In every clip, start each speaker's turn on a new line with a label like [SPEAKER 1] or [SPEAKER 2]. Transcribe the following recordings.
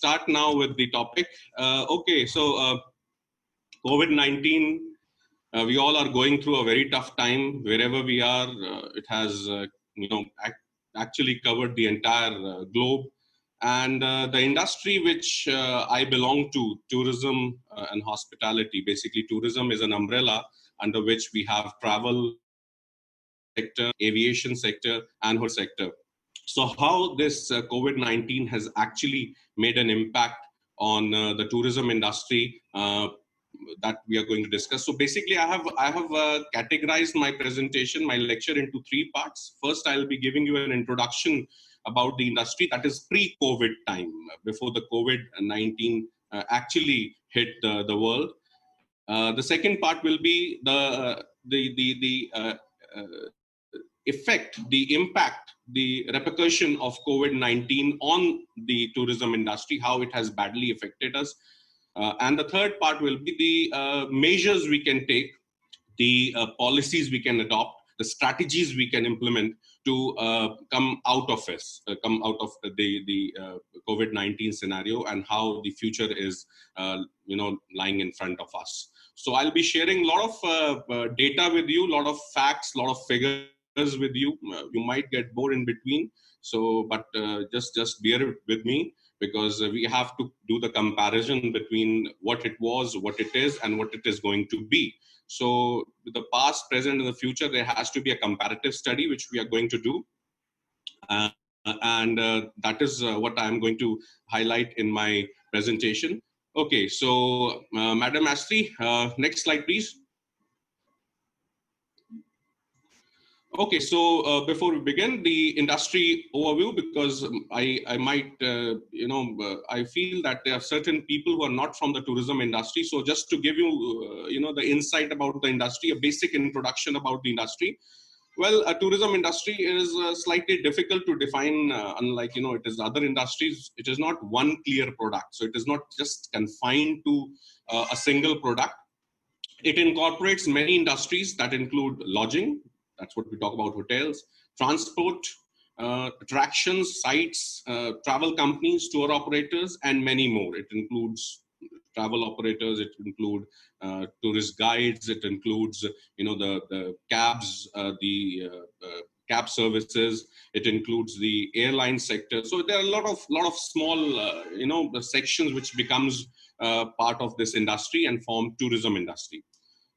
[SPEAKER 1] start now with the topic. COVID-19, we all are going through a very tough time. Wherever we are, it has, actually covered the entire globe. And the industry which I belong to, tourism and hospitality, basically tourism is an umbrella under which we have travel sector, aviation sector, and hotel sector. So how this COVID-19 has actually made an impact on the tourism industry that we are going to discuss. So basically, I have categorized my presentation, my lecture into three parts. First, I'll be giving you an introduction about the industry, that is pre-COVID time, before the COVID-19 actually hit the world. The second part will be the impact, the repercussion of COVID-19 on the tourism industry, how it has badly affected us. And the third part will be the measures we can take, the policies we can adopt, the strategies we can implement to come out of the COVID-19 scenario, and how the future is, lying in front of us. So I'll be sharing a lot of data with you, a lot of facts, a lot of figures with you. You might get bored in between, but just bear with me, because we have to do the comparison between what it was, what it is, and what it is going to be. So the past, present, and the future, there has to be a comparative study which we are going to do. And that is what I'm going to highlight in my presentation. Okay, so Madam Astri, next slide, please. Okay, so before we begin, the industry overview, because I might, I feel that there are certain people who are not from the tourism industry. So just to give you, the insight about the industry, a basic introduction about the industry. Well, a tourism industry is slightly difficult to define, unlike, it is other industries. It is not one clear product. So it is not just confined to a single product. It incorporates many industries that include lodging. That's what we talk about, hotels, transport, attractions, sites, travel companies, tour operators, and many more. It includes travel operators, it includes tourist guides, it includes, the cabs, cab services, it includes the airline sector. So there are a lot of small, sections which becomes part of this industry and form tourism industry.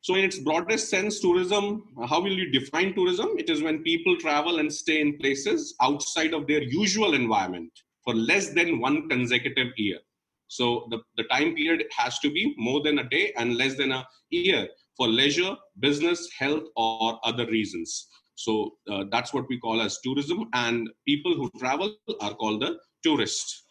[SPEAKER 1] So in its broadest sense, tourism, how will you define tourism? It is when people travel and stay in places outside of their usual environment for less than one consecutive year. So the time period has to be more than a day and less than a year for leisure, business, health, or other reasons. So that's what we call as tourism, and people who travel are called the tourists.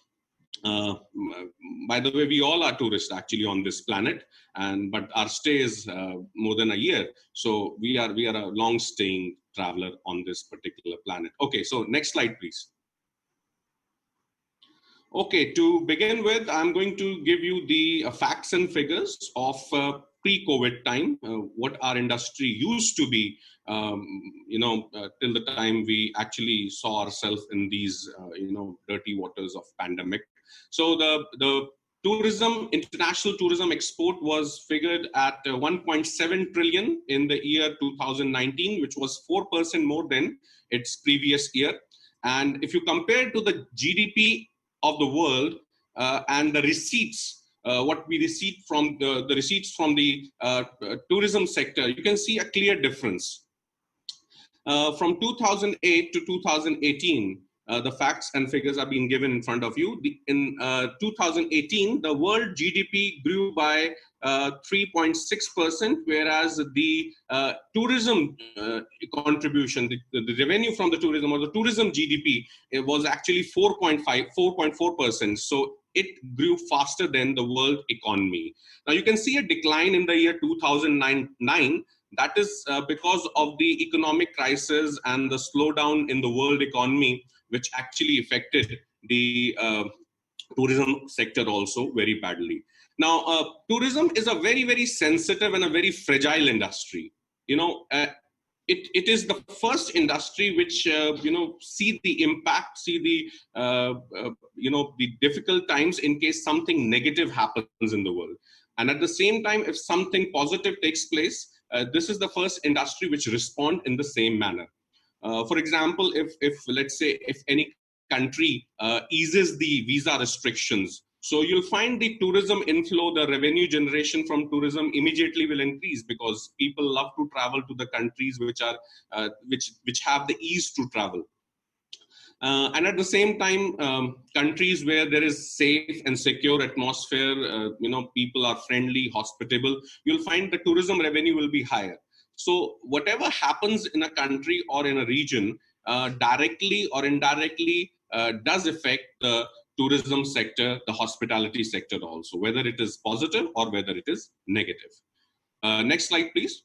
[SPEAKER 1] By the way, we all are tourists actually on this planet, but our stay is more than a year. So we are a long-staying traveler on this particular planet. Okay, so next slide, please. Okay, to begin with, I'm going to give you the facts and figures of pre-COVID time, what our industry used to be, till the time we actually saw ourselves in these, dirty waters of pandemic. So the international tourism export was figured at 1.7 trillion in the year 2019, which was 4% more than its previous year. And if you compare to the GDP of the world and the receipts, what we receive from the receipts from the tourism sector, you can see a clear difference. From 2008 to 2018, the facts and figures are being given in front of you. In 2018, the world GDP grew by 3.6%, whereas the tourism contribution, the revenue from the tourism, or the tourism GDP, it was actually 4.4%. So it grew faster than the world economy. Now you can see a decline in the year 2009. That is because of the economic crisis and the slowdown in the world economy, which actually affected the tourism sector also very badly. Now, tourism is a very, very sensitive and a very fragile industry. it is the first industry which see the impact, see the difficult times in case something negative happens in the world. And at the same time, if something positive takes place, this is the first industry which respond in the same manner. For example, if let's say if any country eases the visa restrictions, so you'll find the tourism inflow, the revenue generation from tourism immediately will increase, because people love to travel to the countries which are which have the ease to travel. And at the same time, countries where there is safe and secure atmosphere, people are friendly, hospitable, you'll find the tourism revenue will be higher. So whatever happens in a country or in a region, directly or indirectly, does affect the tourism sector, the hospitality sector also, whether it is positive or whether it is negative. Next slide, please.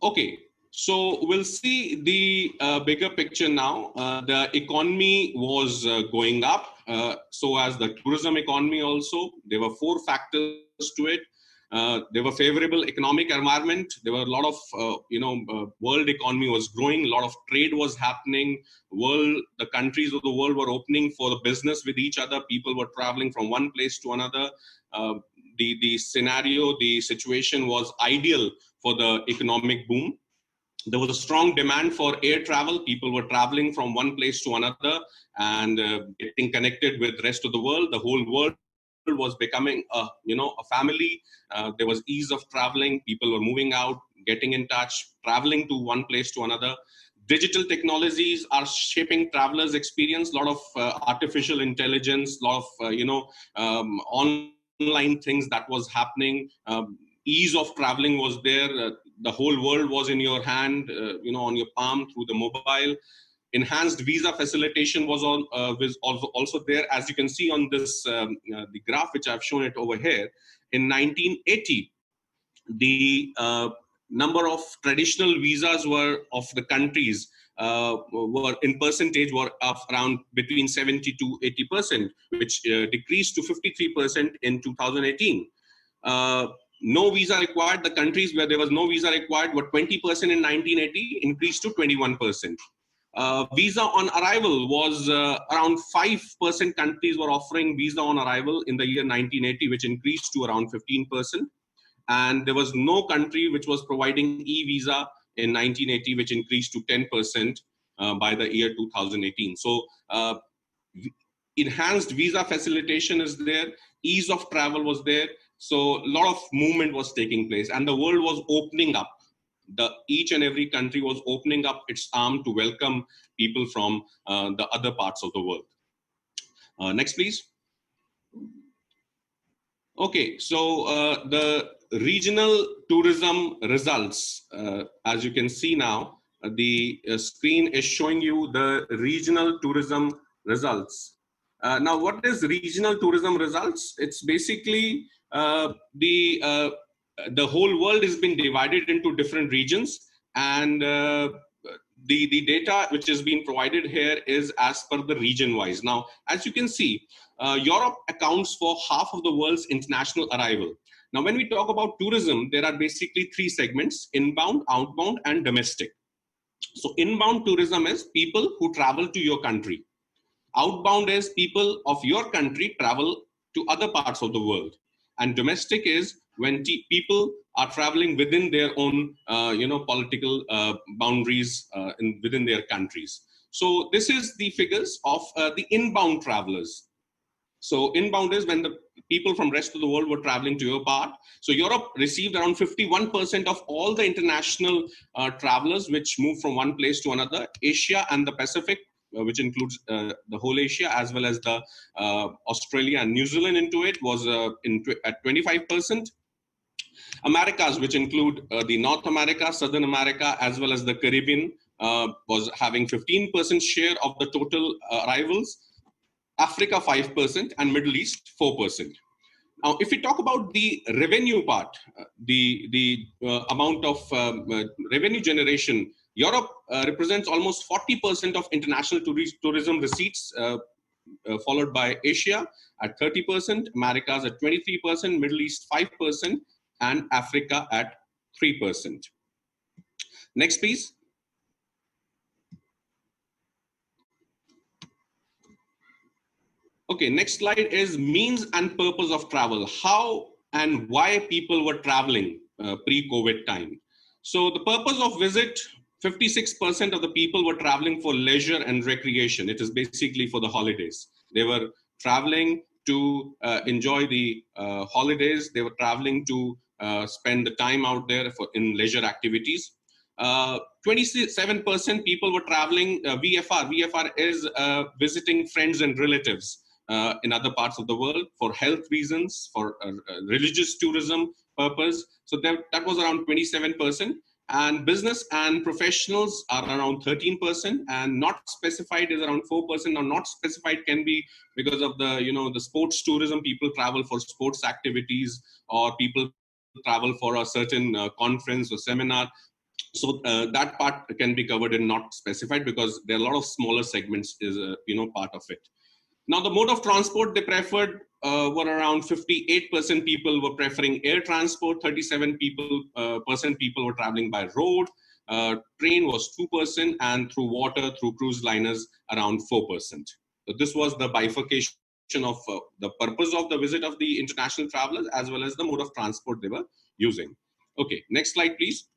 [SPEAKER 1] Okay, so we'll see the bigger picture now. The economy was going up, so as the tourism economy also. There were four factors to it. There were favorable economic environment. There were a lot of, world economy was growing. A lot of trade was happening. The countries of the world were opening for the business with each other. People were traveling from one place to another. The scenario, the situation was ideal for the economic boom. There was a strong demand for air travel. People were traveling from one place to another and getting connected with the rest of the world. The whole world was becoming a family. There was ease of traveling. People were moving out, getting in touch, traveling to one place to another. Digital technologies are shaping travelers' experience. A lot of artificial intelligence, a lot of online things that was happening. Ease of traveling was there. The whole world was in your hand, on your palm through the mobile. Enhanced visa facilitation was also there, as you can see on this the graph which I've shown it over here. In 1980, the number of traditional visas were of the countries were in percentage were of around between 70 to 80%, which decreased to 53% in 2018. No visa required. The countries where there was no visa required were 20% in 1980, increased to 21%. Visa on arrival was around 5% countries were offering visa on arrival in the year 1980, which increased to around 15%. And there was no country which was providing e-visa in 1980, which increased to 10% by the year 2018. So enhanced visa facilitation is there, ease of travel was there. So a lot of movement was taking place, and the world was opening up. Each and every country was opening up its arm to welcome people from the other parts of the world. Next, please. Okay, so the regional tourism results, as you can see now, the screen is showing you the regional tourism results. Now, what is regional tourism results? It's basically the whole world has been divided into different regions, and the data which is being provided here is as per the region wise. Now, as you can see, Europe accounts for half of the world's international arrival. Now, when we talk about tourism, there are basically three segments: inbound, outbound, and domestic. So inbound tourism is people who travel to your country. Outbound is people of your country travel to other parts of the world. And domestic is when people are traveling within their own, political boundaries within their countries. So this is the figures of the inbound travelers. So inbound is when the people from rest of the world were traveling to your part. So Europe received around 51% of all the international travelers which move from one place to another. Asia and the Pacific, which includes the whole Asia as well as the Australia and New Zealand into it, was at 25%. Americas, which include the North America, Southern America, as well as the Caribbean, was having 15% share of the total arrivals. Africa 5%, and Middle East 4%. Now, if we talk about the revenue part, the amount of revenue generation, Europe represents almost 40% of international tourism receipts, followed by Asia at 30%, Americas at 23%, Middle East 5%, and Africa at 3%. Next, please. Okay, next slide is means and purpose of travel. How and why people were traveling pre-COVID time. So the purpose of visit, 56% of the people were traveling for leisure and recreation. It is basically for the holidays. They were traveling to enjoy the holidays. They were traveling to spend the time out there for in leisure activities. 27% people were traveling VFR. VFR is visiting friends and relatives in other parts of the world for health reasons, for religious tourism purpose. So that was around 27%. And business and professionals are around 13%, and not specified is around 4%. Or not specified can be because of the sports tourism. People travel for sports activities, or people travel for a certain conference or seminar. So that part can be covered and not specified, because there are a lot of smaller segments is part of it. Now, the mode of transport they preferred were around 58% people were preferring air transport, 37% people were traveling by road, train was 2%, and through water, through cruise liners, around 4%. So this was the bifurcation of the purpose of the visit of the international travelers, as well as the mode of transport they were using. Okay, next slide, please.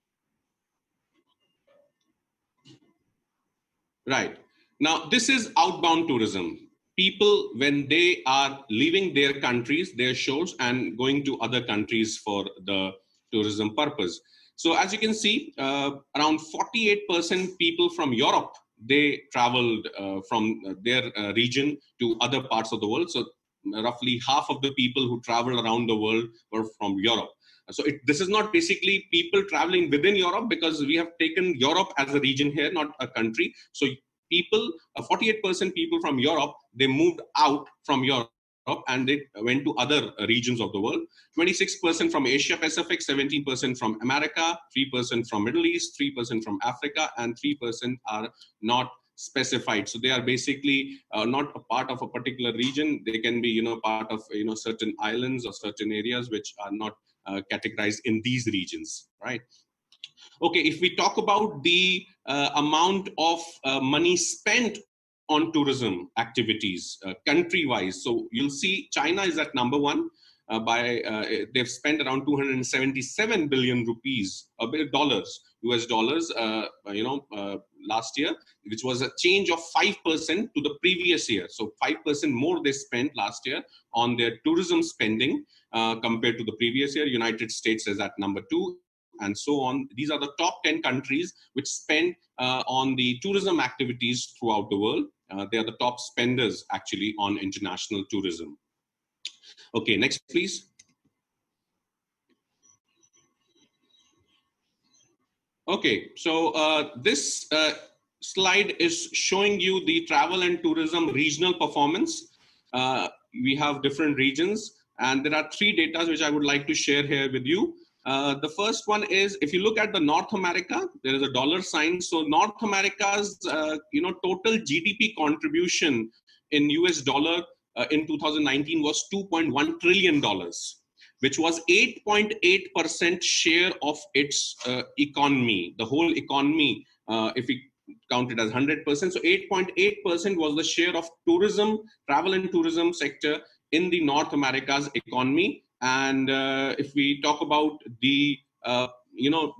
[SPEAKER 1] Right. Now, this is outbound tourism. People, when they are leaving their countries, their shores, and going to other countries for the tourism purpose. So as you can see, around 48% people from Europe, they traveled from their region to other parts of the world. So roughly half of the people who travel around the world were from Europe. So this is not basically people traveling within Europe, because we have taken Europe as a region here, not a country. So people, 48% people from Europe, they moved out from Europe and they went to other regions of the world. 26% from Asia Pacific, 17% from America, 3% from Middle East, 3% from Africa, and 3% are not specified. So they are basically not a part of a particular region. They can be part of certain islands or certain areas which are not categorized in these regions, right? Okay, if we talk about the amount of money spent on tourism activities country-wise, so you'll see China is at number one. They've spent around 277 billion rupees, dollars, US dollars, last year, which was a change of 5% to the previous year. So 5% more they spent last year on their tourism spending compared to the previous year. United States is at number two, and so on. These are the top 10 countries which spend on the tourism activities throughout the world. They are the top spenders actually on international tourism. Okay, next please. Okay, so this slide is showing you the travel and tourism regional performance. We have different regions, and there are three data which I would like to share here with you. The first one is, if you look at the North America, there is a dollar sign. So North America's total GDP contribution in US dollar in 2019 was $2.1 trillion, which was 8.8% share of its economy, the whole economy, if we count it as 100%. So 8.8% was the share of tourism, travel and tourism sector in the North America's economy. And if we talk about the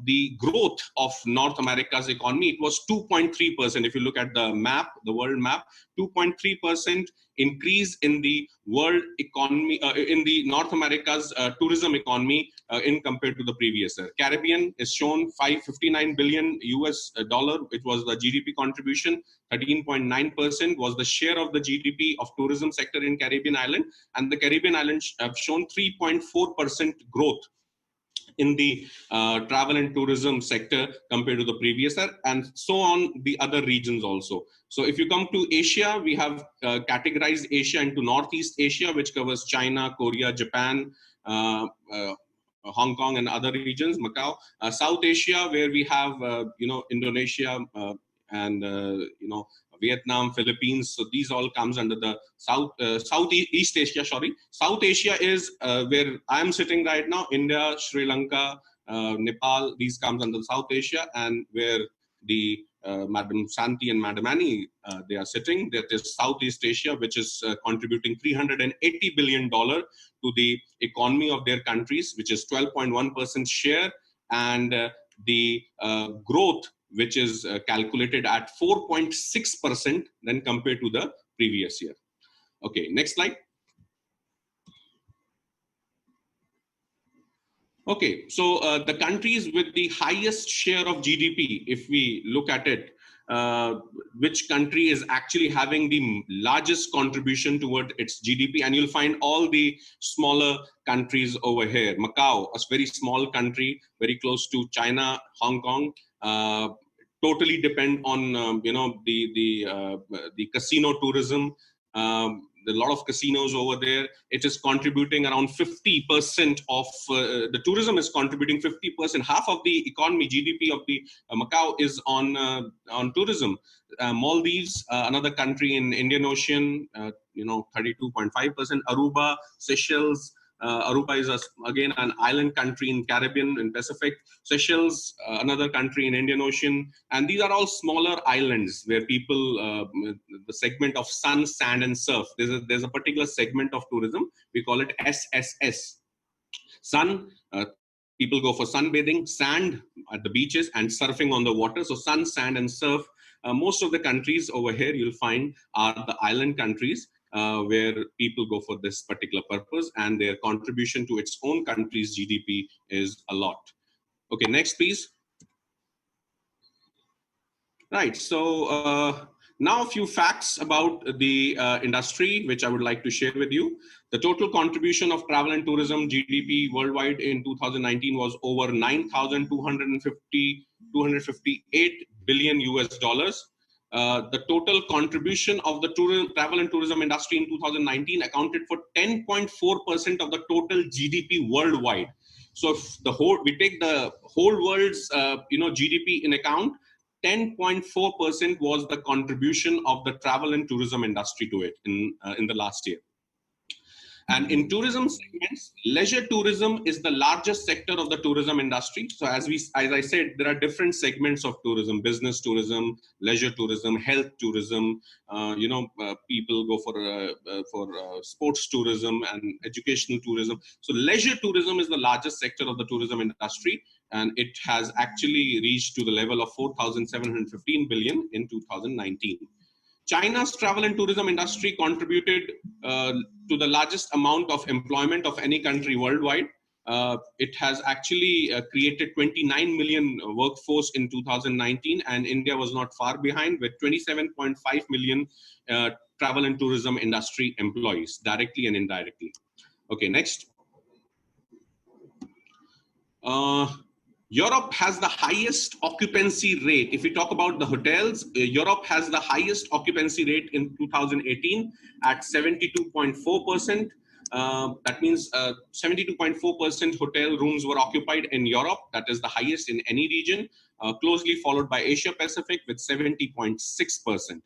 [SPEAKER 1] the growth of North America's economy, it was 2.3%. If you look at the map, the world map, 2.3% increase in the world economy, in the North America's tourism economy in compared to the previous year. Caribbean is shown 559 billion US dollar, which was the GDP contribution. 13.9% was the share of the GDP of tourism sector in Caribbean island, and the Caribbean islands have shown 3.4% growth in the travel and tourism sector compared to the previous year, and so on the other regions also. So if you come to Asia, we have categorized Asia into Northeast Asia, which covers China, Korea, Japan, Hong Kong and other regions, Macau. South Asia, where we have Indonesia and Vietnam, Philippines. So these all comes under the Southeast Asia. Sorry, South Asia is where I am sitting right now: India, Sri Lanka, Nepal, these comes under South Asia, and where the Madam Santi and Madam Annie, they are sitting, that is Southeast Asia, which is contributing $380 billion to the economy of their countries, which is 12.1% share, and the growth, which is calculated at 4.6% then compared to the previous year. Okay, next slide. Okay, so the countries with the highest share of GDP, if we look at it, which country is actually having the largest contribution toward its GDP, and you'll find all the smaller countries over here. Macau, a very small country, very close to China, Hong Kong, totally depend on the casino tourism. A lot of casinos over there. It is contributing around 50% of the tourism is contributing 50%. Half of the economy GDP of the Macau is on tourism. Maldives, another country in Indian Ocean, 32.5%. Aruba, Seychelles. Aruba is again an island country in Caribbean and Pacific. Seychelles, another country in Indian Ocean, and these are all smaller islands where people, the segment of sun, sand, and surf. There's a particular segment of tourism, we call it SSS. Sun, people go for sunbathing, sand at the beaches, and surfing on the water. So sun, sand, and surf. Most of the countries over here you'll find are the island countries, where people go for this particular purpose, and their contribution to its own country's GDP is a lot. Okay, next please. Right, so now a few facts about the industry, which I would like to share with you. The total contribution of travel and tourism GDP worldwide in 2019 was over 258 billion US dollars. The total contribution of the travel and tourism industry in 2019 accounted for 10.4% of the total GDP worldwide. So if we take the whole world's GDP in account, 10.4% was the contribution of the travel and tourism industry to it in the last year. And in tourism segments, leisure tourism is the largest sector of the tourism industry. So as I said, there are different segments of tourism: business tourism, leisure tourism, health tourism. People go for sports tourism and educational tourism. So leisure tourism is the largest sector of the tourism industry, and it has actually reached to the level of 4,715 billion in 2019. China's travel and tourism industry contributed to the largest amount of employment of any country worldwide. It has actually created 29 million workforce in 2019, and India was not far behind with 27.5 million travel and tourism industry employees, directly and indirectly. Okay, next. Europe has the highest occupancy rate. If we talk about the hotels, Europe has the highest occupancy rate in 2018 at 72.4%. That means 72.4% hotel rooms were occupied in Europe. That is the highest in any region, closely followed by Asia Pacific with 70.6%.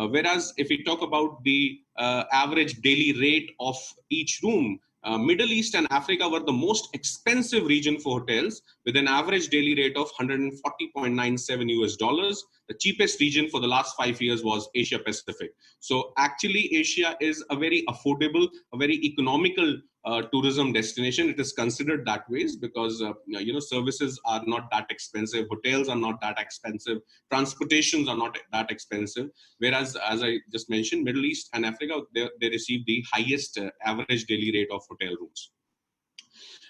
[SPEAKER 1] Whereas if we talk about the average daily rate of each room, Middle East and Africa were the most expensive region for hotels, with an average daily rate of 140.97 US dollars. The cheapest region for the last 5 years was Asia Pacific. So actually Asia is a very affordable, a very economical tourism destination. It is considered that way because services are not that expensive, hotels are not that expensive, transportations are not that expensive. Whereas, as I just mentioned, Middle East and Africa, they receive the highest average daily rate of hotel rooms.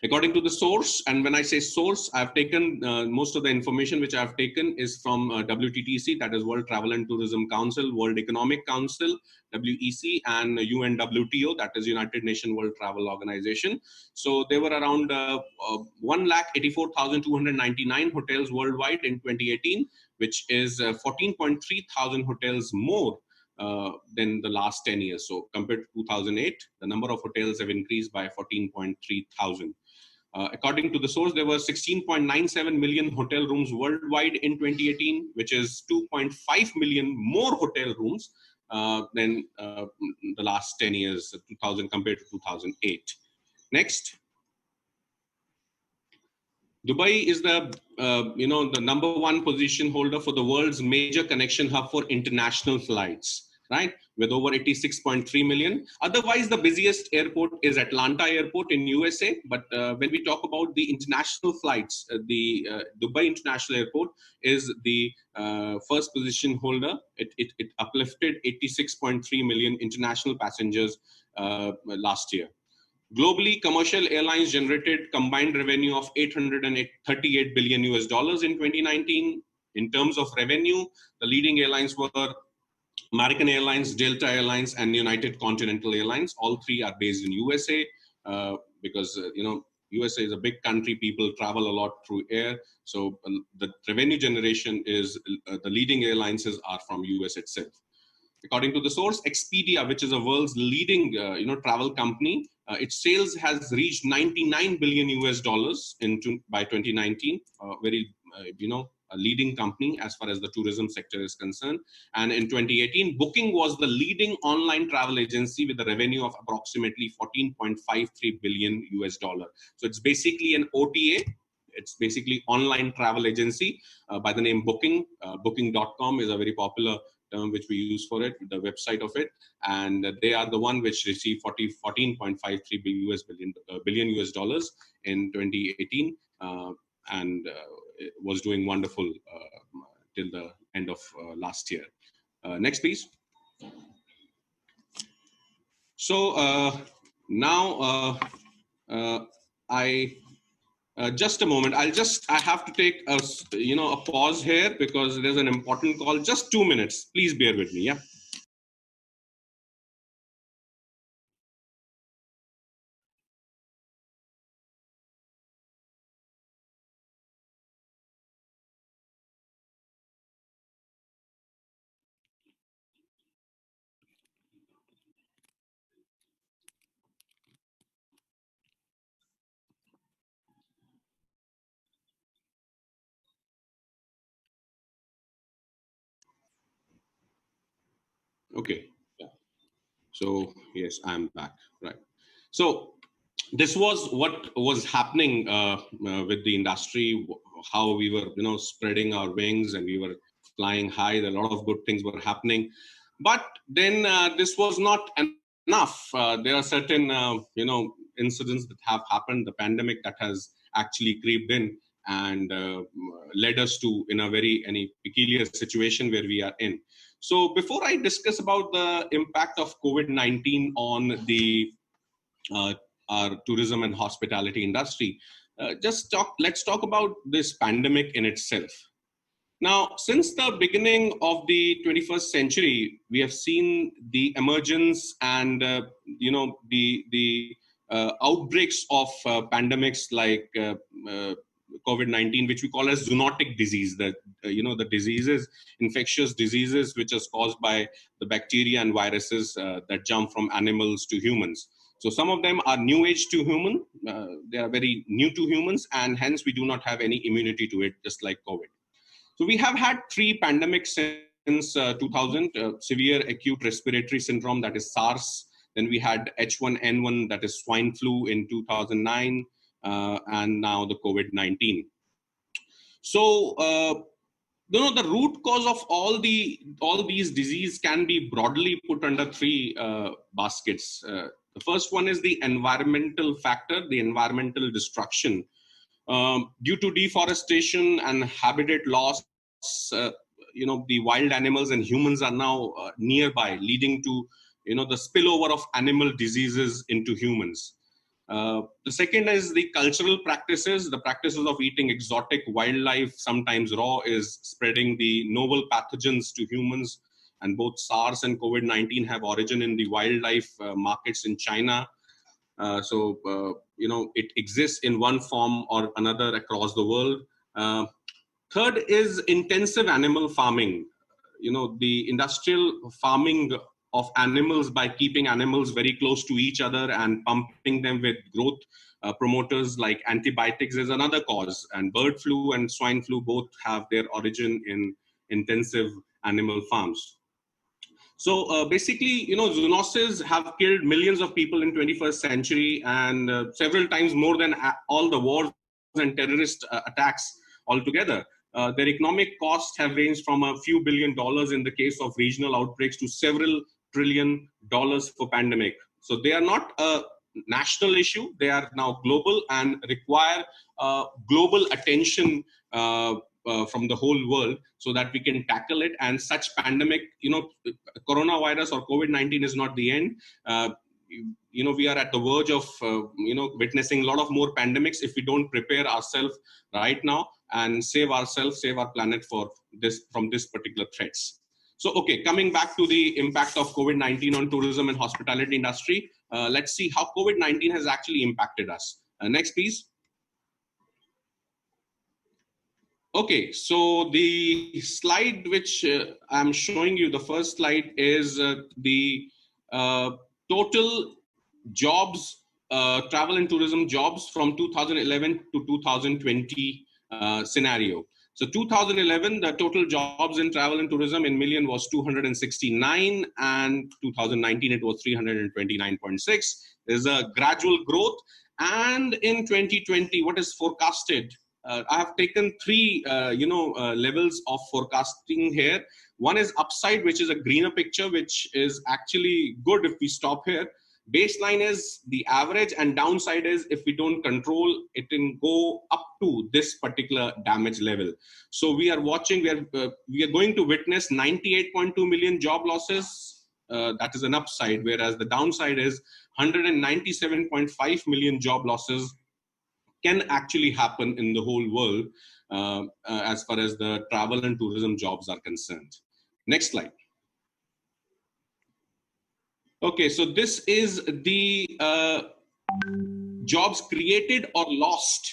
[SPEAKER 1] According to the source, and when I say source, I've taken most of the information which I've taken is from WTTC, that is World Travel and Tourism Council, World Economic Council, WEC, and UNWTO, that is United Nations World Travel Organization. So there were around 184,299 hotels worldwide in 2018, which is 14.3 thousand hotels more than the last 10 years. So compared to 2008, the number of hotels have increased by 14.3 thousand. According to the source, there were 16.97 million hotel rooms worldwide in 2018, which is 2.5 million more hotel rooms than the last 10 years, 2000 compared to 2008. Next. Dubai is the number one position holder for the world's major connection hub for international flights, right? With over 86.3 million. Otherwise, the busiest airport is Atlanta Airport in USA. But when we talk about the international flights, the Dubai International Airport is the first position holder. It uplifted 86.3 million international passengers last year. Globally, commercial airlines generated combined revenue of 838 billion US dollars in 2019. In terms of revenue, the leading airlines were American Airlines, Delta Airlines, and United Continental Airlines. All three are based in USA because USA is a big country. People travel a lot through air, so the revenue generation is the leading airlines are from US itself. According to the source, Expedia, which is the world's leading travel company, its sales has reached 99 billion US dollars by 2019. Very a leading company as far as the tourism sector is concerned. And in 2018, Booking was the leading online travel agency with a revenue of approximately 14.53 billion US dollar. So it's basically an OTA. It's basically online travel agency by the name Booking. Booking.com is a very popular term which we use for it, the website of it, and they are the one which received 14.53 billion US dollars in 2018, and it was doing wonderful till the end of last year. Next, please. So now I just a moment. I have to take a pause here because there's an important call. Just 2 minutes. Please bear with me. Yeah. Okay. Yeah. So yes, I'm back. Right. So this was what was happening with the industry, how we were, spreading our wings and we were flying high. A lot of good things were happening, but then this was not enough. There are certain, incidents that have happened. The pandemic that has actually creeped in and led us to in a very any peculiar situation where we are in. So before I discuss about the impact of COVID-19 on the uh, our tourism and hospitality industry, let's talk about this pandemic in itself. Now, since the beginning of the 21st century, we have seen the emergence and the outbreaks of pandemics like COVID-19, which we call as zoonotic disease. The diseases, infectious diseases, which is caused by the bacteria and viruses that jump from animals to humans. So some of them are new age to human. They are very new to humans, and hence we do not have any immunity to it, just like COVID. So we have had three pandemics since 2000, severe acute respiratory syndrome, that is SARS. Then we had H1N1, that is swine flu in 2009, and now the COVID-19. So, the root cause of all these disease can be broadly put under three baskets. The first one is the environmental factor, the environmental destruction. Due to deforestation and habitat loss, uh, the wild animals and humans are now nearby, leading to the spillover of animal diseases into humans. The second is the cultural practices. The practices of eating exotic wildlife, sometimes raw, is spreading the novel pathogens to humans. And both SARS and COVID-19 have origin in the wildlife markets in China. It exists in one form or another across the world. Third is intensive animal farming. The industrial farming of animals by keeping animals very close to each other and pumping them with growth promoters like antibiotics is another cause. And bird flu and swine flu both have their origin in intensive animal farms. So basically, zoonoses have killed millions of people in 21st century, and several times more than all the wars and terrorist attacks altogether. Their economic costs have ranged from a few $billion in the case of regional outbreaks to several $trillion for pandemic. So they are not a national issue. They are now global and require global attention from the whole world so that we can tackle it. And such pandemic, coronavirus or COVID-19 is not the end. We are at the verge of witnessing a lot of more pandemics if we don't prepare ourselves right now and save our planet from this particular threats. So, okay, coming back to the impact of COVID-19 on tourism and hospitality industry, let's see how COVID-19 has actually impacted us. Next, please. Okay, so the slide which I'm showing you, the first slide is the total jobs, travel and tourism jobs from 2011 to 2020 scenario. So 2011, the total jobs in travel and tourism in million was 269, and 2019 it was 329.6. There's a gradual growth, and in 2020, what is forecasted? I have taken three, levels of forecasting here. One is upside, which is a greener picture, which is actually good if we stop here. Baseline is the average, and downside is if we don't control, it can go up to this particular damage level. So we are watching, we are going to witness 98.2 million job losses. That is an upside, whereas the downside is 197.5 million job losses can actually happen in the whole world as far as the travel and tourism jobs are concerned. Next slide. Okay, so this is the jobs created or lost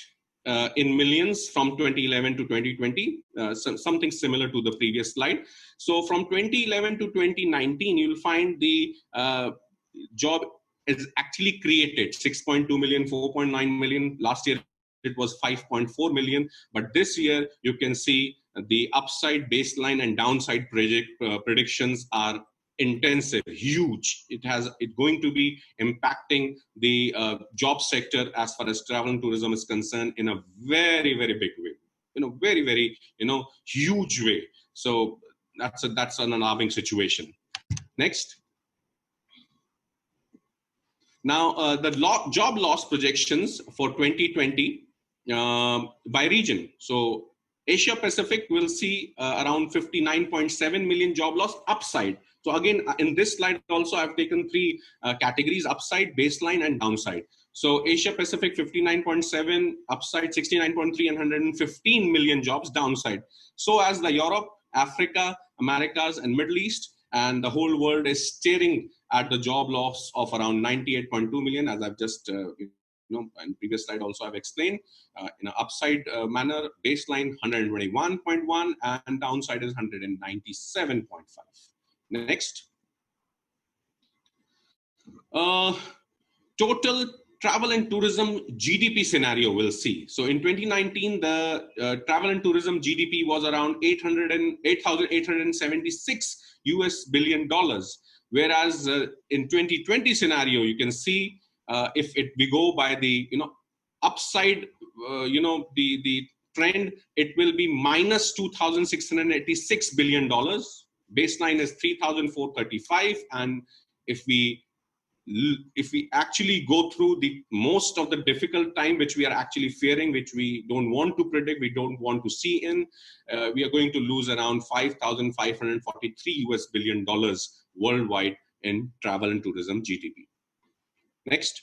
[SPEAKER 1] in millions from 2011 to 2020, something similar to the previous slide. So from 2011 to 2019, you'll find the job is actually created 6.2 million, 4.9 million. Last year it was 5.4 million, but this year you can see the upside, baseline, and downside predictions are intensive, huge. It's going to be impacting the job sector as far as travel and tourism is concerned in a very, very big way, very, very, huge way. So that's an alarming situation. Next. Now, the job loss projections for 2020 by region. So Asia Pacific will see around 59.7 million job loss upside. So again, in this slide also, I've taken three categories: upside, baseline, and downside. So Asia Pacific 59.7, upside 69.3, and 115 million jobs downside. So as the Europe, Africa, Americas, and Middle East, and the whole world is staring at the job loss of around 98.2 million, as I've just in previous slide also I've explained. In an upside manner, baseline 121.1 and downside is 197.5. Next. Total travel and tourism GDP scenario we'll see. So in 2019, the travel and tourism GDP was around $8,876 billion, whereas in 2020 scenario, you can see if we go by the upside, the trend, it will be minus $2,686 billion. Baseline is 3,435, and if we actually go through the most of the difficult time which we are actually fearing, which we don't want to predict, we don't want to see in, we are going to lose around $5,543 billion worldwide in travel and tourism GDP. Next.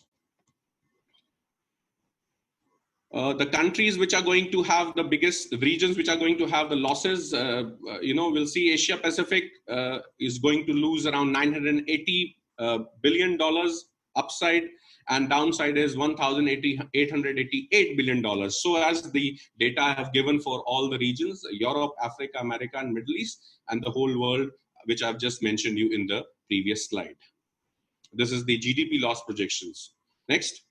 [SPEAKER 1] The countries which are going to have the biggest regions, which are going to have the losses, we'll see Asia Pacific is going to lose around $980 billion upside, and downside is $1,888 billion. So as the data I have given for all the regions, Europe, Africa, America, and Middle East, and the whole world, which I've just mentioned you in the previous slide. This is the GDP loss projections. Next.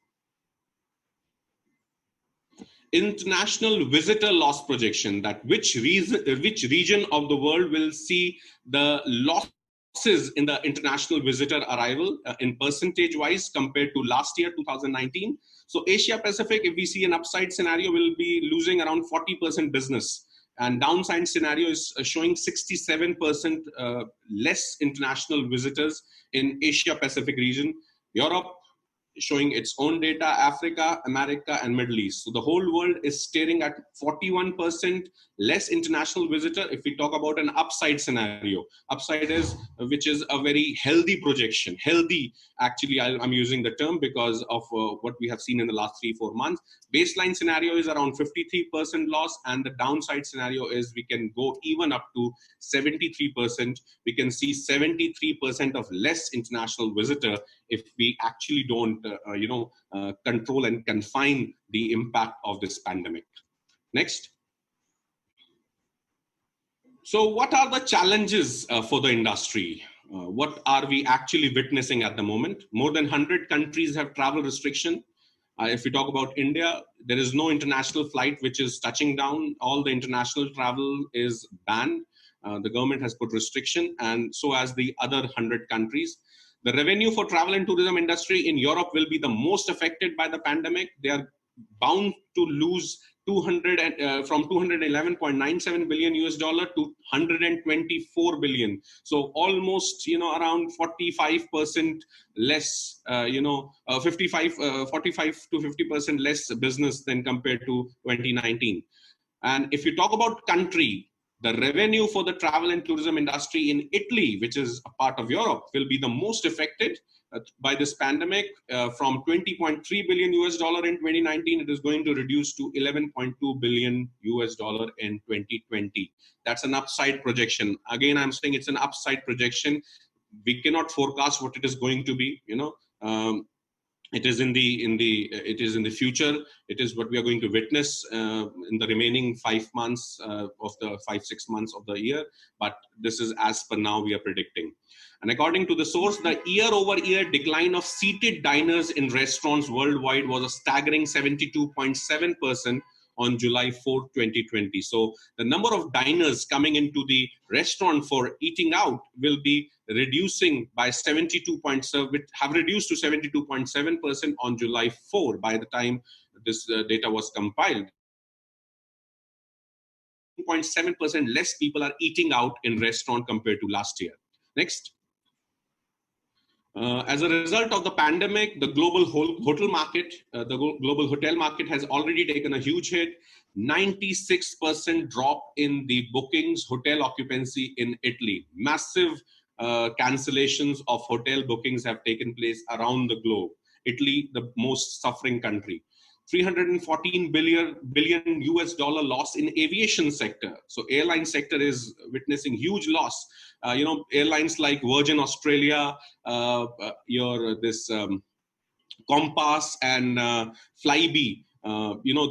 [SPEAKER 1] International visitor loss projection, that which region of the world will see the loss losses in the international visitor arrival in percentage wise compared to last year, 2019. So Asia Pacific, if we see an upside scenario, will be losing around 40% business. And downside scenario is showing 67% less international visitors in Asia Pacific region. Europe showing its own data, Africa, America, and Middle East. So the whole world is staring at 41% less international visitor. If we talk about an upside scenario, upside is, which is a very healthy projection. Healthy, actually, I'm using the term because of what we have seen in the last 3-4 months. Baseline scenario is around 53% loss, and the downside scenario is we can go even up to 73%. We can see 73% of less international visitor if we actually don't, control and confine the impact of this pandemic. Next. So what are the challenges for the industry? What are we actually witnessing at the moment? More than 100 countries have travel restriction. If we talk about India, there is no international flight which is touching down. All the international travel is banned. The government has put restriction, and so as the other 100 countries. The revenue for travel and tourism industry in Europe will be the most affected by the pandemic. They are bound to lose 200 from 211.97 billion US dollar to 124 billion. So almost, around 45% less, 45 to 50% less business than compared to 2019. And if you talk about country, the revenue for the travel and tourism industry in Italy, which is a part of Europe, will be the most affected by this pandemic. From 20.3 billion US dollar in 2019, it is going to reduce to 11.2 billion US dollar in 2020. That's an upside projection. Again, I'm saying it's an upside projection. We cannot forecast what it is going to be. It is in the future. It is what we are going to witness in the remaining 5 months of the 5-6 months of the year. But this is as per now we are predicting. And according to the source, the year-over-year decline of seated diners in restaurants worldwide was a staggering 72.7% on July 4th, 2020. So the number of diners coming into the restaurant for eating out will be reducing by 72.7, have reduced to 72.7% on July 4 by the time this data was compiled. 0.7% less people are eating out in restaurant compared to last year. Next. As a result of the pandemic, the global hotel market, the global hotel market has already taken a huge hit. 96% drop in the bookings, hotel occupancy in Italy. Massive cancellations of hotel bookings have taken place around the globe. Italy, the most suffering country. 314 billion US dollar loss in aviation sector. So airline sector is witnessing huge loss. Airlines like Virgin Australia, Compass and Flybe.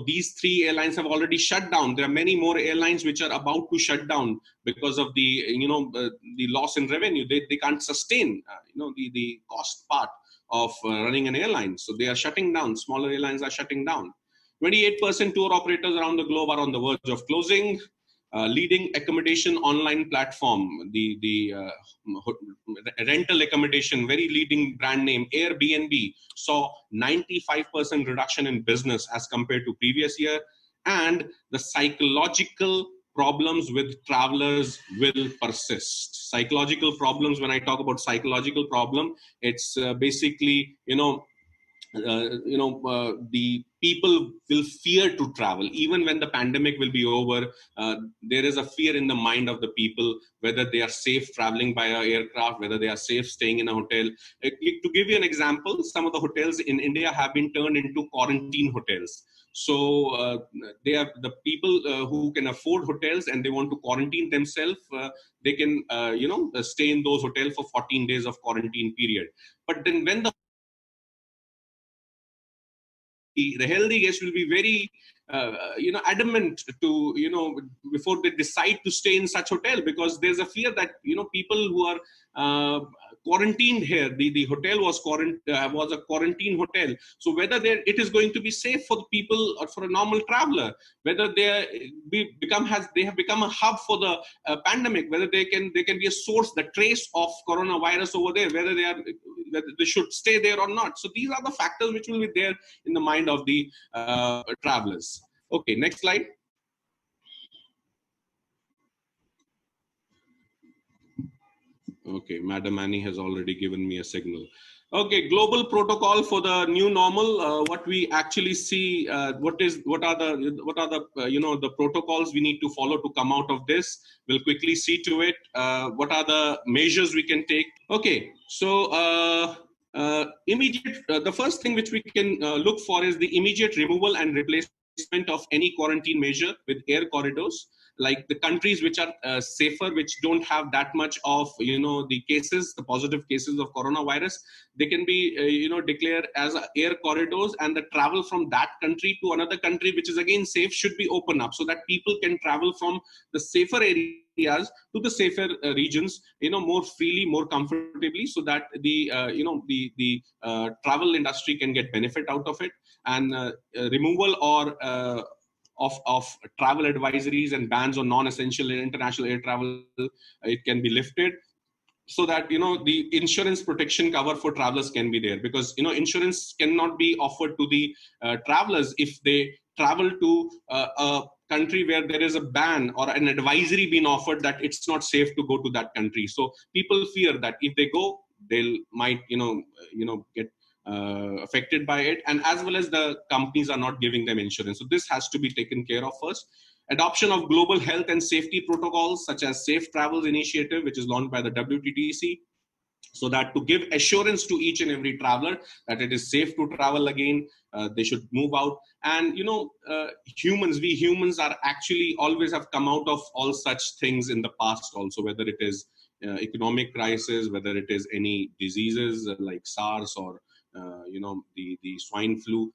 [SPEAKER 1] These three airlines have already shut down. There are many more airlines which are about to shut down because of the loss in revenue. They can't sustain the cost part of running an airline. So they are shutting down. Smaller airlines are shutting down. 28% tour operators around the globe are on the verge of closing. Leading accommodation online platform, the rental accommodation, very leading brand name, Airbnb, saw 95% reduction in business as compared to previous year. And the psychological problems with travelers will persist. Psychological problems, when I talk about psychological problem, it's basically, the people will fear to travel. Even when the pandemic will be over, there is a fear in the mind of the people, whether they are safe traveling by an aircraft, whether they are safe staying in a hotel. To give you an example, some of the hotels in India have been turned into quarantine hotels. So they are the people who can afford hotels and they want to quarantine themselves. They can, stay in those hotels for 14 days of quarantine period. But then when the healthy guest will be very adamant to before they decide to stay in such hotel, because there's a fear that people who are quarantined here. The hotel was was a quarantine hotel. So whether it is going to be safe for the people or for a normal traveler, whether they have become a hub for the pandemic, whether they can be a source, the trace of coronavirus over there, whether they should stay there or not. So these are the factors which will be there in the mind of the travelers. Okay, next slide. Okay, Madam Annie has already given me a signal. Okay, global protocol for the new normal. What we actually see, what are the the protocols we need to follow to come out of this. We'll quickly see to it. What are the measures we can take? Okay, so the first thing which we can look for is the immediate removal and replacement of any quarantine measure with air corridors. Like the countries which are safer, which don't have that much of the positive cases of coronavirus, they can be declared as air corridors, and the travel from that country to another country which is again safe should be open up, so that people can travel from the safer areas to the safer regions more freely, more comfortably, so that the travel industry can get benefit out of it. And removal or of travel advisories and bans on non-essential international air travel, it can be lifted, so that the insurance protection cover for travelers can be there, because insurance cannot be offered to the travelers if they travel to a country where there is a ban or an advisory being offered that it's not safe to go to that country. So people fear that if they go, they'll might get affected by it, and as well as the companies are not giving them insurance. So this has to be taken care of first. Adoption of global health and safety protocols such as Safe Travels Initiative, which is launched by the WTTC, so that to give assurance to each and every traveler that it is safe to travel again, they should move out. And we humans are actually always have come out of all such things in the past also, whether it is economic crisis, whether it is any diseases like SARS or the swine flu.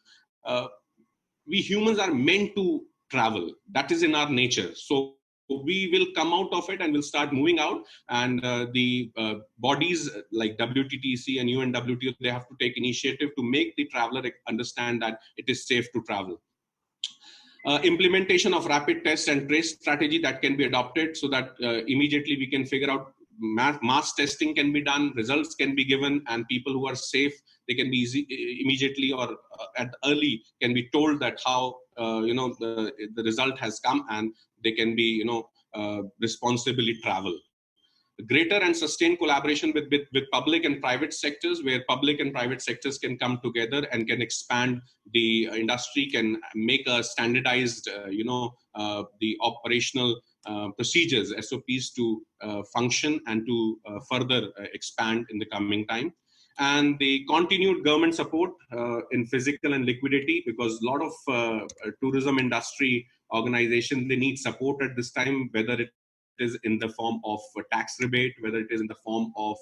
[SPEAKER 1] We humans are meant to travel. That is in our nature. So we will come out of it and we'll start moving out. And the bodies like WTTC and UNWTO, they have to take initiative to make the traveler understand that it is safe to travel. Implementation of rapid test and trace strategy that can be adopted, so that immediately we can figure out mass testing can be done, results can be given, and people who are safe, they can be immediately or at early can be told that how the result has come, and they can be responsibly travel. Greater and sustained collaboration with public and private sectors, where public and private sectors can come together and can expand the industry, can make a standardized the operational procedures, SOPs, to function and to further expand in the coming time. And the continued government support in physical and liquidity, because a lot of tourism industry organizations, they need support at this time, whether it is in the form of tax rebate, whether it is in the form of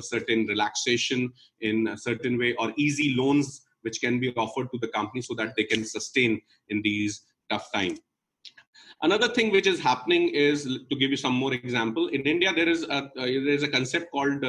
[SPEAKER 1] certain relaxation in a certain way, or easy loans which can be offered to the company so that they can sustain in these tough times. Another thing which is happening is, to give you some more example, in India there is a concept called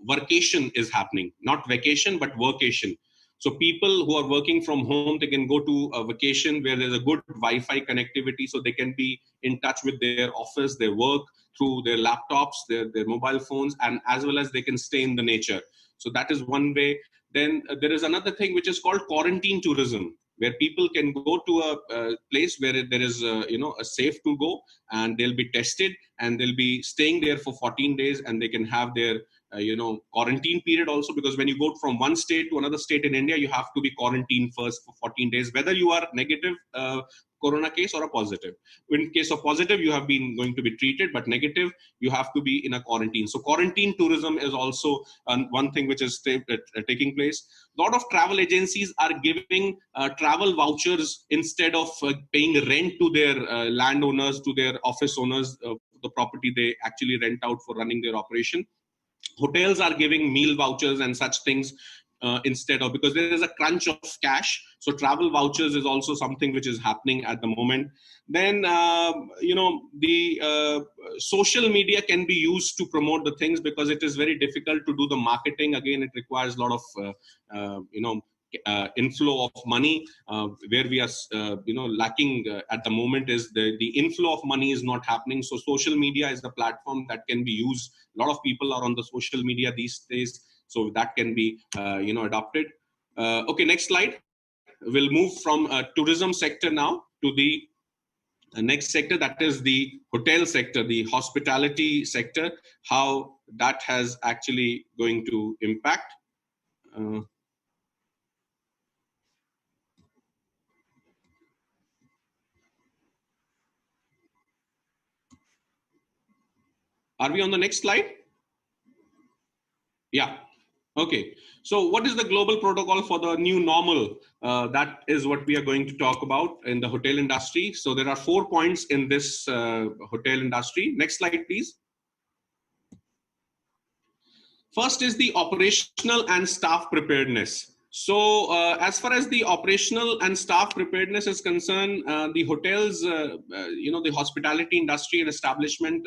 [SPEAKER 1] workation is happening, not vacation but workation. So people who are working from home, they can go to a vacation where there's a good Wi-Fi connectivity, so they can be in touch with their office, their work through their laptops, their mobile phones, and as well as they can stay in the nature. So that is one way. Then there is another thing which is called quarantine tourism, where people can go to a place where there is a safe to go, and they'll be tested and they'll be staying there for 14 days, and they can have their quarantine period also, because when you go from one state to another state in India, you have to be quarantined first for 14 days, whether you are negative corona case or a positive. In case of positive, you have been going to be treated, but negative, you have to be in a quarantine. So quarantine tourism is also one thing which is taking place. A lot of travel agencies are giving travel vouchers instead of paying rent to their landowners, to their office owners, the property they actually rent out for running their operation. Hotels are giving meal vouchers and such things instead of, because there is a crunch of cash. So travel vouchers is also something which is happening at the moment. Then the social media can be used to promote the things, because it is very difficult to do the marketing. Again, it requires a lot of inflow of money. Where we are lacking at the moment is the inflow of money is not happening. So social media is the platform that can be used. A lot of people are on the social media these days, so that can be adopted. Okay, next slide. We'll move from tourism sector now to the next sector, that is the hotel sector, the hospitality sector, how that has actually going to impact. Are we on the next slide? Yeah. Okay. So what is the global protocol for the new normal? That is what we are going to talk about in the hotel industry. So there are 4 points in this hotel industry. Next slide, please. First is the operational and staff preparedness. So as far as the operational and staff preparedness is concerned, the hotels, the hospitality industry and establishment,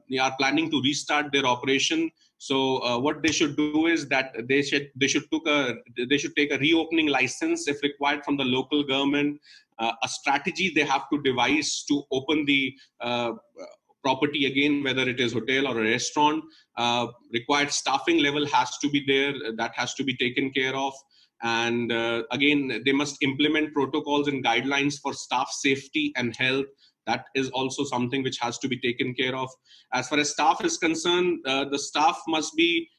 [SPEAKER 1] they are planning to restart their operation. So what they should do is that they should take a reopening license if required from the local government. A strategy they have to devise to open the property again, whether it is hotel or a restaurant. Required staffing level has to be there, that has to be taken care of. And again, they must implement protocols and guidelines for staff safety and health. That is also something which has to be taken care of. As far as staff is concerned, the staff must be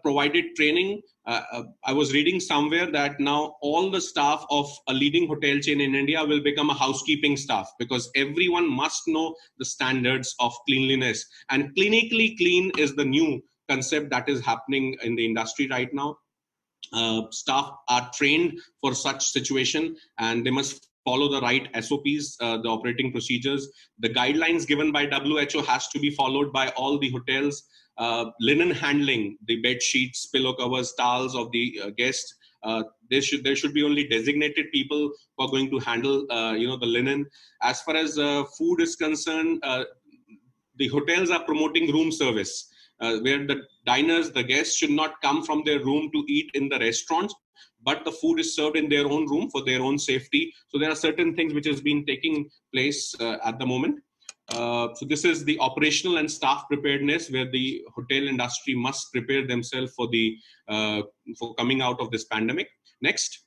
[SPEAKER 1] provided training. I was reading somewhere that now all the staff of a leading hotel chain in India will become a housekeeping staff, because everyone must know the standards of cleanliness. And clinically clean is the new concept that is happening in the industry right now. Staff are trained for such situation, and they must follow the right SOPs, the operating procedures. The guidelines given by WHO has to be followed by all the hotels. Linen handling, the bed sheets, pillow covers, towels of the guests. There should be only designated people who are going to handle the linen. As far as food is concerned, the hotels are promoting room service, where the diners, the guests should not come from their room to eat in the restaurants, but the food is served in their own room for their own safety. So there are certain things which has been taking place at the moment. So this is the operational and staff preparedness, where the hotel industry must prepare themselves for the for coming out of this pandemic. Next.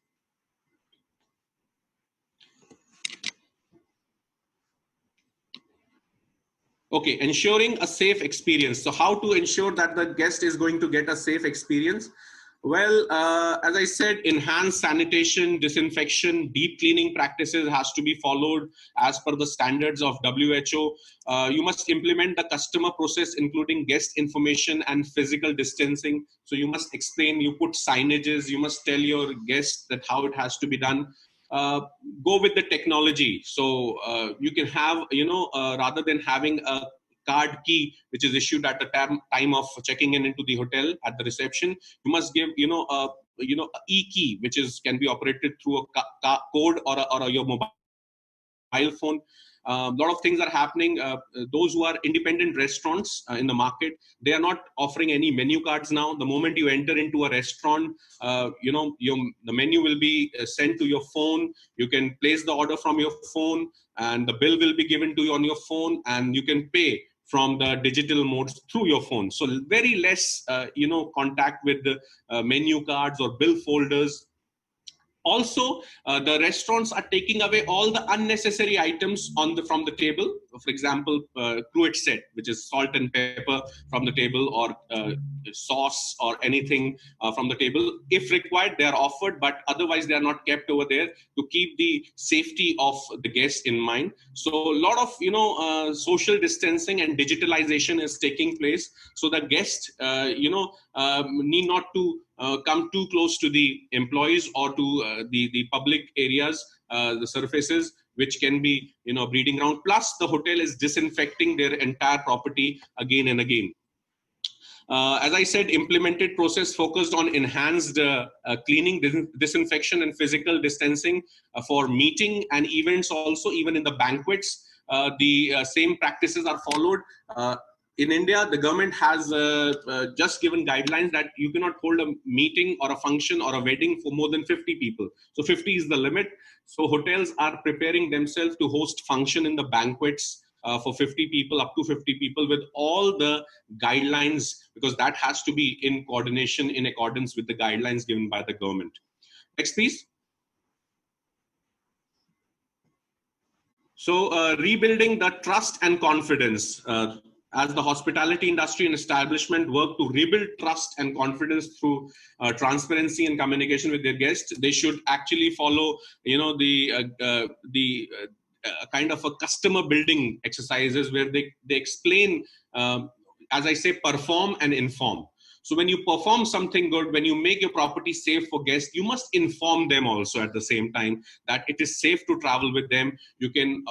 [SPEAKER 1] Okay, ensuring a safe experience. So how to ensure that the guest is going to get a safe experience? Well, as I said, enhanced sanitation, disinfection, deep cleaning practices has to be followed as per the standards of WHO. You must implement the customer process, including guest information and physical distancing. So you must explain, you put signages, you must tell your guests that how it has to be done. Go with the technology. So you can have, rather than having a card key which is issued at the time of checking in into the hotel at the reception, you must give a e-key which can be operated through a code or your mobile phone. A lot of things are happening. Those who are independent restaurants in the market, they are not offering any menu cards now. The moment you enter into a restaurant, the menu will be sent to your phone. You can place the order from your phone, and the bill will be given to you on your phone, and you can pay from the digital modes through your phone. So very less, contact with the menu cards or bill folders. Also, the restaurants are taking away all the unnecessary items from the table. For example, cruet set, which is salt and pepper from the table, or sauce or anything from the table. If required, they are offered, but otherwise they are not kept over there to keep the safety of the guests in mind. So a lot of social distancing and digitalization is taking place. So the guest need not to come too close to the employees or to the public areas, the surfaces which can be breeding ground. Plus the hotel is disinfecting their entire property again and again. As I said, implemented process focused on enhanced cleaning, disinfection, and physical distancing for meeting and events also, even in the banquets. The same practices are followed. In India, the government has just given guidelines that you cannot hold a meeting or a function or a wedding for more than 50 people. So 50 is the limit. So hotels are preparing themselves to host function in the banquets for 50 people, up to 50 people, with all the guidelines, because that has to be in coordination, in accordance with the guidelines given by the government. Next, please. So rebuilding the trust and confidence. As the hospitality industry and establishment work to rebuild trust and confidence through transparency and communication with their guests, they should actually follow, kind of a customer building exercises where they explain, as I say, perform and inform. So when you perform something good, when you make your property safe for guests, you must inform them also at the same time that it is safe to travel with them. You can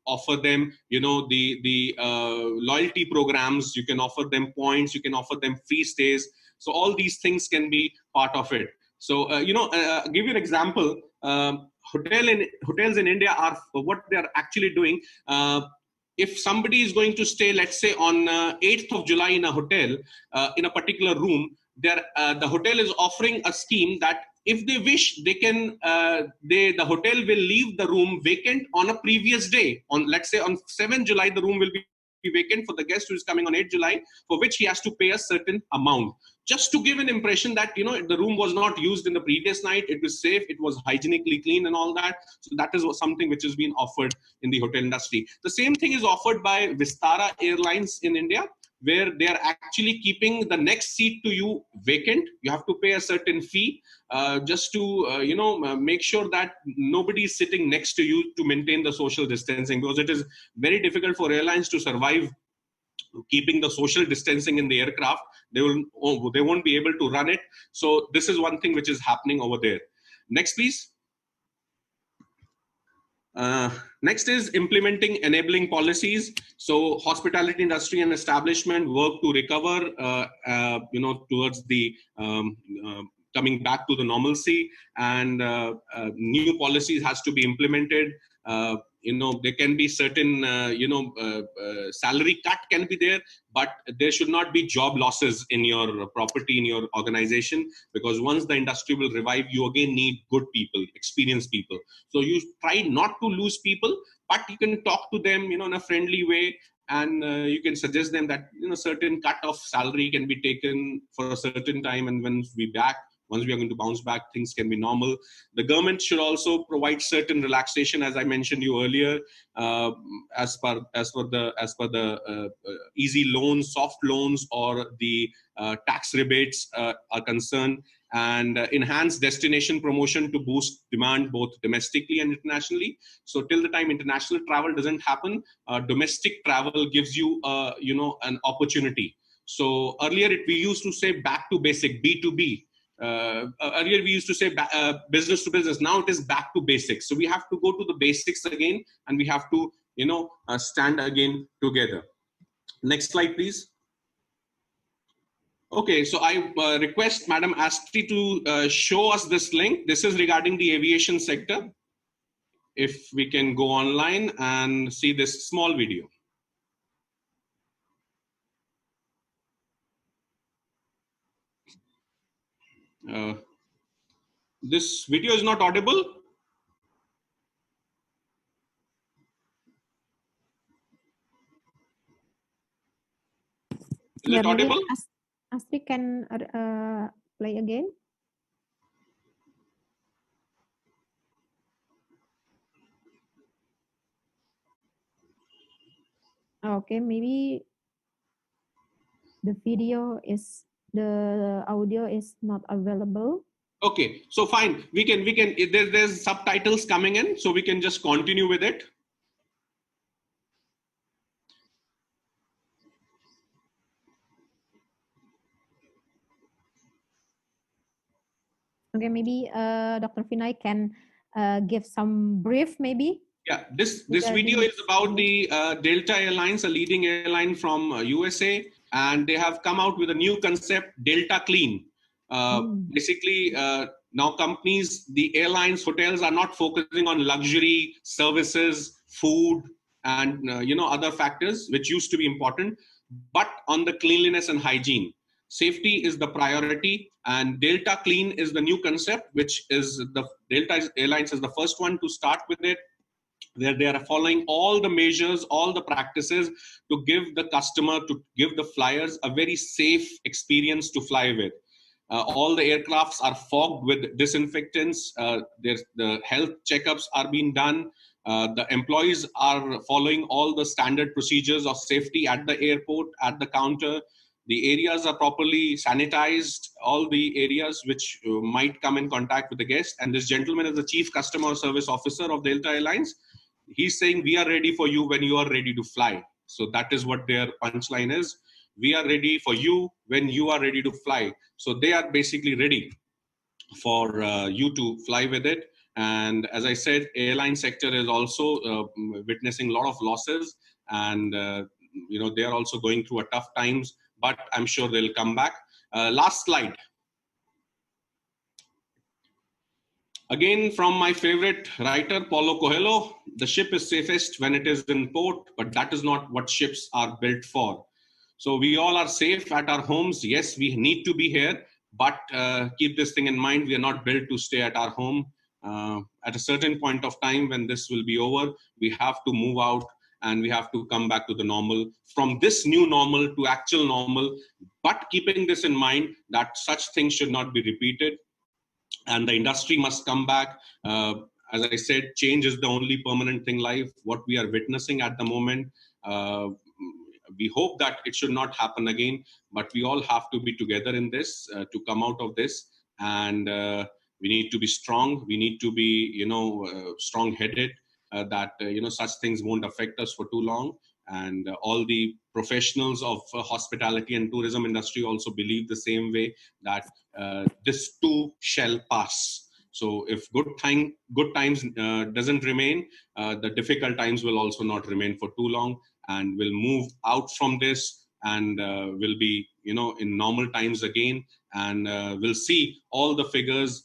[SPEAKER 1] offer them, the loyalty programs. You can offer them points. You can offer them free stays. So all these things can be part of it. So give you an example. Hotels in India are what they are actually doing. If somebody is going to stay, let's say on 8th of July in a hotel, in a particular room, the hotel is offering a scheme that if they wish, they can, the hotel will leave the room vacant on a previous day. On, let's say, on 7th July, the room will be vacant for the guest who is coming on 8th July, for which he has to pay a certain amount, just to give an impression that, the room was not used in the previous night, it was safe, it was hygienically clean and all that. So that is something which has been offered in the hotel industry. The same thing is offered by Vistara Airlines in India, where they are actually keeping the next seat to you vacant. You have to pay a certain fee, just to make sure that nobody is sitting next to you, to maintain the social distancing, because it is very difficult for airlines to survive keeping the social distancing in the aircraft. They won't be able to run it. So this is one thing which is happening over there. Next, please. Next is implementing enabling policies. So hospitality industry and establishment work to recover, towards the coming back to the normalcy, and new policies has to be implemented. There can be certain, salary cut can be there, but there should not be job losses in your property, in your organization, because once the industry will revive, you again need good people, experienced people. So you try not to lose people, but you can talk to them, in a friendly way, and you can suggest them that, certain cut of salary can be taken for a certain time, and once we are going to bounce back, things can be normal. The government should also provide certain relaxation, as I mentioned you earlier, as per the easy loans, soft loans, or the tax rebates are concerned, and enhance destination promotion to boost demand both domestically and internationally. So till the time international travel doesn't happen, domestic travel gives you, an opportunity. So earlier we used to say back to basic, B2B. Earlier we used to say business to business. Now it is back to basics. So we have to go to the basics again, and we have to, stand again together. Next slide, please. Okay, so I request Madam Astri to show us this link. This is regarding the aviation sector. If we can go online and see this small video. This video is not audible. Is it audible?
[SPEAKER 2] Astri can play again. Okay, maybe the audio is not available.
[SPEAKER 1] Okay, so fine. We can. There's subtitles coming in, so we can just continue with it.
[SPEAKER 2] Okay, maybe Dr. Vinay can give some brief, maybe.
[SPEAKER 1] Yeah, this video is about the Delta Airlines, a leading airline from USA. and they have come out with a new concept, Delta Clean. Basically, now companies, the airlines, hotels are not focusing on luxury services, food, and other factors which used to be important, but on the cleanliness and hygiene. Safety is the priority, and Delta Clean is the new concept, which is the Delta Airlines is the first one to start with it, where they are following all the measures, all the practices to give the customer, to give the flyers a very safe experience to fly with. All the aircrafts are fogged with disinfectants. The health checkups are being done. The employees are following all the standard procedures of safety at the airport, at the counter. The areas are properly sanitized, all the areas which might come in contact with the guest. And this gentleman is the Chief Customer Service Officer of Delta Airlines. He's saying, we are ready for you when you are ready to fly. So that is what their punchline is. We are ready for you when you are ready to fly. So they are basically ready for you to fly with it. And as I said, airline sector is also witnessing a lot of losses, and they are also going through a tough times, but I'm sure they'll come back. Last slide. Again, from my favorite writer, Paulo Coelho, the ship is safest when it is in port, but that is not what ships are built for. So we all are safe at our homes. Yes, we need to be here, but keep this thing in mind. We are not built to stay at our home. At a certain point of time, when this will be over, we have to move out and we have to come back to the normal, from this new normal to actual normal, but keeping this in mind that such things should not be repeated. And the industry must come back. As I said, change is the only permanent thing life. What we are witnessing at the moment, we hope that it should not happen again, but we all have to be together in this to come out of this. And we need to be strong. We need to be, strong-headed, that, such things won't affect us for too long. And all the professionals of hospitality and tourism industry also believe the same way, that this too shall pass. So if good times doesn't remain, the difficult times will also not remain for too long, and we'll move out from this, and will be, in normal times again, and we'll see all the figures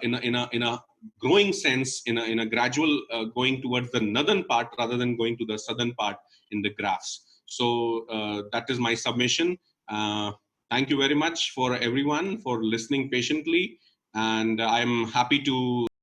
[SPEAKER 1] in a growing sense, in a gradual going towards the northern part rather than going to the southern part in the graphs. So that is my submission. Thank you very much for everyone for listening patiently, and I'm happy to